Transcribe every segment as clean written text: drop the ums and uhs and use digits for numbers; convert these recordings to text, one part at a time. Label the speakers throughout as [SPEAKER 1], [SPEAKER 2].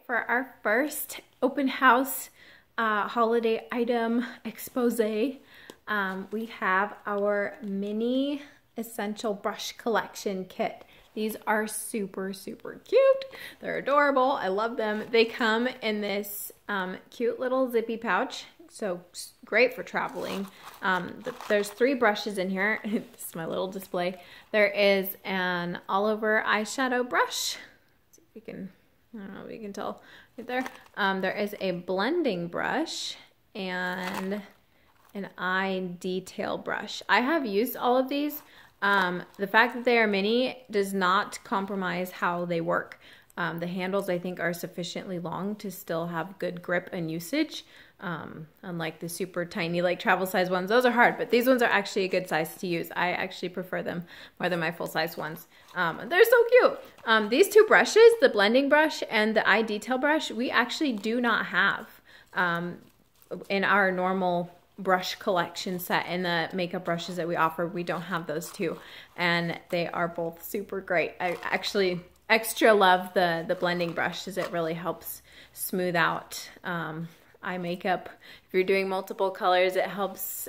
[SPEAKER 1] for our first open house holiday item expose, we have our mini essential brush collection kit. These are super, super cute. They're adorable. I love them. They come in this cute little zippy pouch. So great for traveling. There's 3 brushes in here. This is my little display. There is an all over eyeshadow brush. Let's see if we can, I don't know if you can tell right there. There is a blending brush and an eye detail brush. I have used all of these. The fact that they are mini does not compromise how they work. The handles, I think, are sufficiently long to still have good grip and usage. Unlike the super tiny, like travel size ones, those are hard, but these ones are actually a good size to use. I actually prefer them more than my full size ones. They're so cute. These 2 brushes, the blending brush and the eye detail brush, we actually do not have in our normal brush collection set. In the makeup brushes that we offer, we don't have those 2, and they are both super great. I actually extra love the blending brush, as it really helps smooth out eye makeup. If you're doing multiple colors, it helps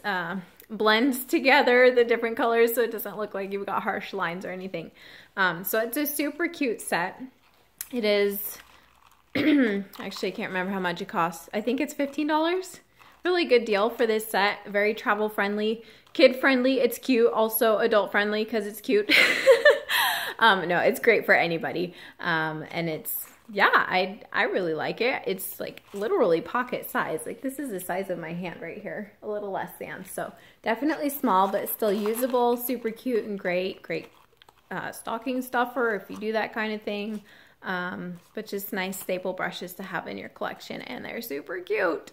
[SPEAKER 1] blend together the different colors so it doesn't look like you've got harsh lines or anything. So it's a super cute set. It is actually, I can't remember how much it costs. I think it's $15. Really good deal for this set. Very travel friendly, kid friendly. It's cute. Also adult friendly because it's cute. No, it's great for anybody. And it's, yeah, I really like it. It's like literally pocket size. Like this is the size of my hand right here, a little less than. So definitely small, but still usable, super cute and great. Great stocking stuffer if you do that kind of thing. But just nice staple brushes to have in your collection, and they're super cute.